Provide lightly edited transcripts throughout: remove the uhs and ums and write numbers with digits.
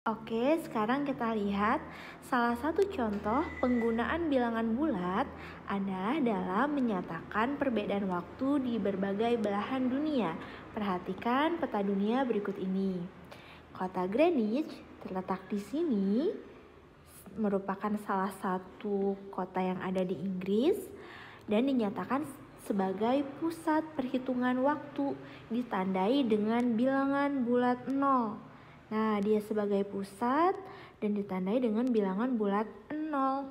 Oke, sekarang kita lihat salah satu contoh penggunaan bilangan bulat adalah dalam menyatakan perbedaan waktu di berbagai belahan dunia. Perhatikan peta dunia berikut ini. Kota Greenwich terletak di sini, merupakan salah satu kota yang ada di Inggris dan dinyatakan sebagai pusat perhitungan waktu, ditandai dengan bilangan bulat 0. Nah, dia sebagai pusat dan ditandai dengan bilangan bulat 0.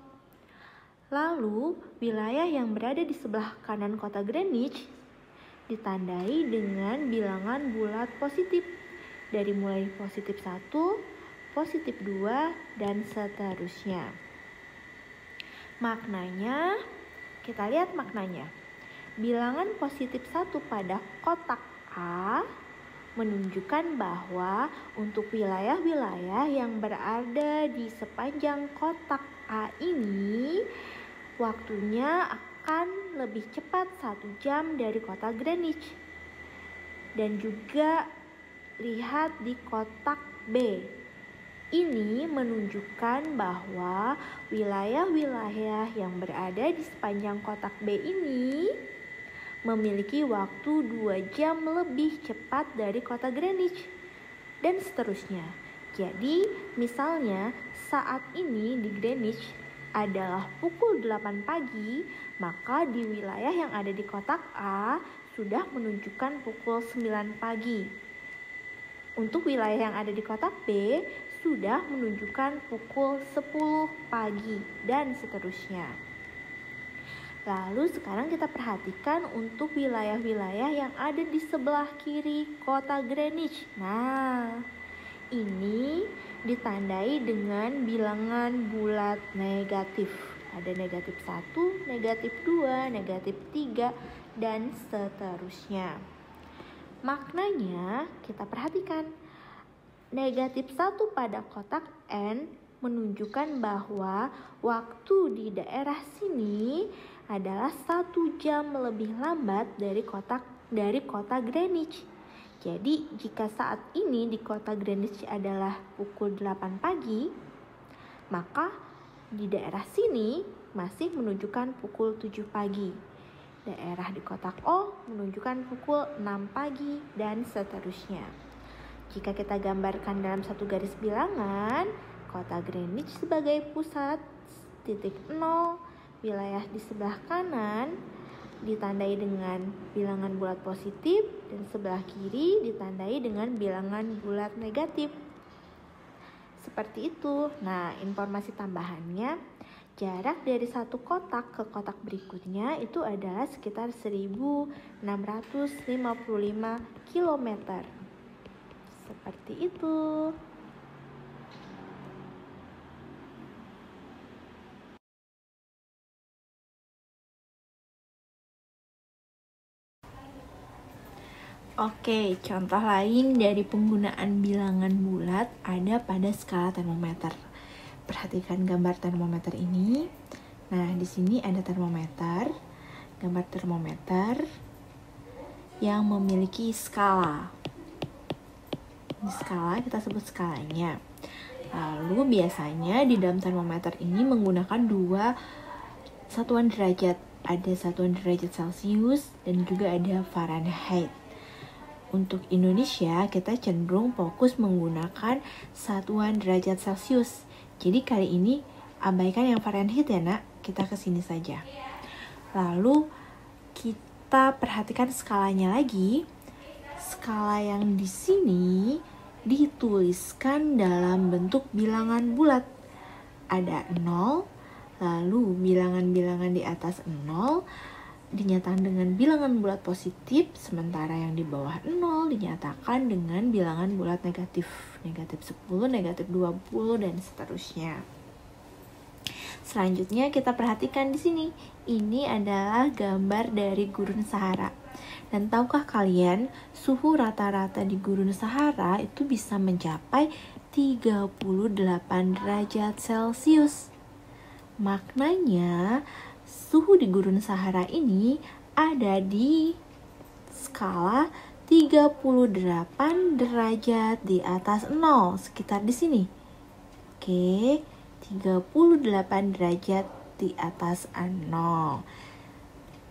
Lalu, wilayah yang berada di sebelah kanan kota Greenwich ditandai dengan bilangan bulat positif. Dari mulai positif 1, positif 2, dan seterusnya. Maknanya, kita lihat maknanya. Bilangan positif 1 pada kotak A menunjukkan bahwa untuk wilayah-wilayah yang berada di sepanjang kotak A ini, waktunya akan lebih cepat 1 jam dari kota Greenwich. Dan juga lihat di kotak B. Ini menunjukkan bahwa wilayah-wilayah yang berada di sepanjang kotak B ini memiliki waktu 2 jam lebih cepat dari kota Greenwich, dan seterusnya. Jadi, misalnya saat ini di Greenwich adalah pukul 8 pagi, maka di wilayah yang ada di kotak A sudah menunjukkan pukul 9 pagi. Untuk wilayah yang ada di kotak B sudah menunjukkan pukul 10 pagi, dan seterusnya. Lalu sekarang kita perhatikan untuk wilayah-wilayah yang ada di sebelah kiri kota Greenwich. Nah, ini ditandai dengan bilangan bulat negatif. Ada negatif 1, negatif 2, negatif 3, dan seterusnya. Maknanya kita perhatikan. Negatif 1 pada kotak N menunjukkan bahwa waktu di daerah sini adalah 1 jam lebih lambat dari kota Greenwich. Jadi jika saat ini di kota Greenwich adalah pukul 8 pagi, maka di daerah sini masih menunjukkan pukul 7 pagi. Daerah di kotak O menunjukkan pukul 6 pagi, dan seterusnya. Jika kita gambarkan dalam satu garis bilangan, kota Greenwich sebagai pusat, titik 0, wilayah di sebelah kanan ditandai dengan bilangan bulat positif, dan sebelah kiri ditandai dengan bilangan bulat negatif. Seperti itu. Nah, informasi tambahannya, jarak dari satu kotak ke kotak berikutnya itu adalah sekitar 1655 km. Seperti itu. Oke, contoh lain dari penggunaan bilangan bulat ada pada skala termometer. Perhatikan gambar termometer ini. Nah, di sini ada termometer, gambar termometer yang memiliki skala. Di skala kita sebut skalanya. Lalu biasanya di dalam termometer ini menggunakan 2 satuan derajat. Ada satuan derajat Celcius dan juga ada Fahrenheit. Untuk Indonesia, kita cenderung fokus menggunakan satuan derajat Celcius. Jadi kali ini abaikan yang Fahrenheit ya nak, kita kesini saja. Lalu kita perhatikan skalanya lagi. Skala yang di sini dituliskan dalam bentuk bilangan bulat. Ada 0, lalu bilangan-bilangan di atas 0 dinyatakan dengan bilangan bulat positif, sementara yang di bawah 0 dinyatakan dengan bilangan bulat negatif. Negatif 10, negatif 20, dan seterusnya. Selanjutnya kita perhatikan di sini. Ini adalah gambar dari Gurun Sahara. Dan tahukah kalian, suhu rata-rata di Gurun Sahara itu bisa mencapai 38 derajat Celcius. Maknanya, suhu di Gurun Sahara ini ada di skala 38 derajat di atas 0, sekitar di sini. Oke, 38 derajat di atas 0.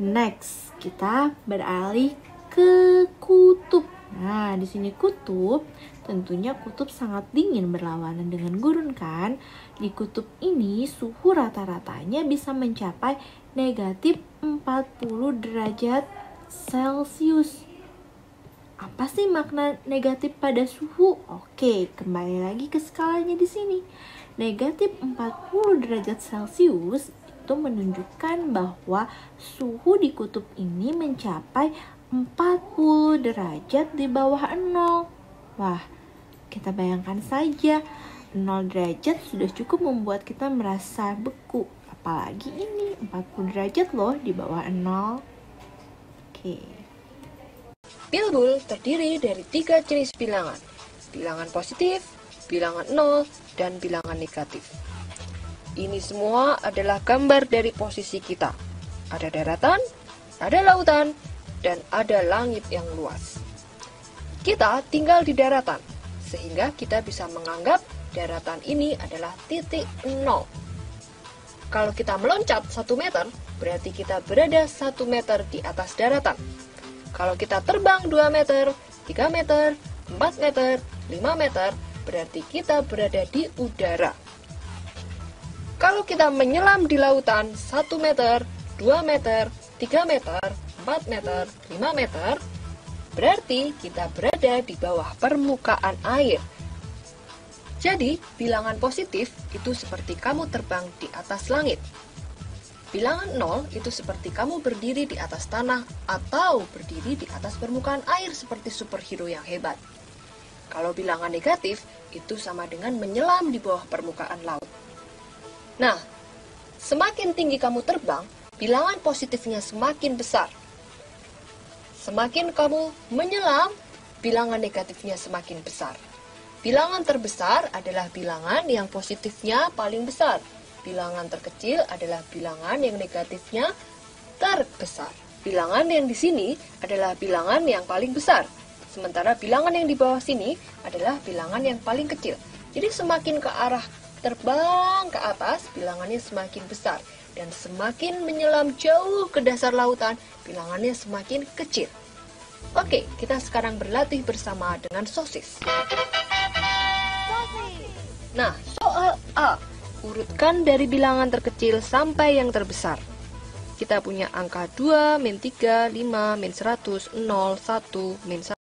Next, kita beralih ke kutub. Nah, di sini kutub, tentunya kutub sangat dingin berlawanan dengan gurun kan? Di kutub ini suhu rata-ratanya bisa mencapai negatif 40 derajat Celcius. Apa sih makna negatif pada suhu? Oke, kembali lagi ke skalanya di sini. Negatif 40 derajat Celcius itu menunjukkan bahwa suhu di kutub ini mencapai 40 derajat di bawah 0. Wah, kita bayangkan saja 0 derajat sudah cukup membuat kita merasa beku. Apalagi ini 40 derajat loh di bawah 0. Oke. Bilbul terdiri dari 3 jenis bilangan. Bilangan positif, bilangan 0, dan bilangan negatif. Ini semua adalah gambar dari posisi kita. Ada daratan, ada lautan, dan ada langit yang luas. Kita tinggal di daratan, sehingga kita bisa menganggap daratan ini adalah titik 0. Kalau kita meloncat 1 meter, berarti kita berada 1 meter di atas daratan. Kalau kita terbang 2 meter, 3 meter, 4 meter, 5 meter, berarti kita berada di udara. Kalau kita menyelam di lautan 1 meter, 2 meter, 3 meter, 4 meter, 5 meter, berarti kita berada di bawah permukaan air. Jadi, bilangan positif itu seperti kamu terbang di atas langit. Bilangan 0 itu seperti kamu berdiri di atas tanah atau berdiri di atas permukaan air seperti superhero yang hebat. Kalau bilangan negatif, itu sama dengan menyelam di bawah permukaan laut. Nah, semakin tinggi kamu terbang, bilangan positifnya semakin besar. Semakin kamu menyelam, bilangan negatifnya semakin besar. Bilangan terbesar adalah bilangan yang positifnya paling besar. Bilangan terkecil adalah bilangan yang negatifnya terbesar. Bilangan yang di sini adalah bilangan yang paling besar. Sementara bilangan yang di bawah sini adalah bilangan yang paling kecil. Jadi semakin ke arah terbang ke atas, bilangannya semakin besar. Dan semakin menyelam jauh ke dasar lautan, bilangannya semakin kecil. Oke, kita sekarang berlatih bersama dengan sosis. Nah, soal A. Urutkan dari bilangan terkecil sampai yang terbesar. Kita punya angka 2, min 3, 5, min 100, 0, 1, min 1.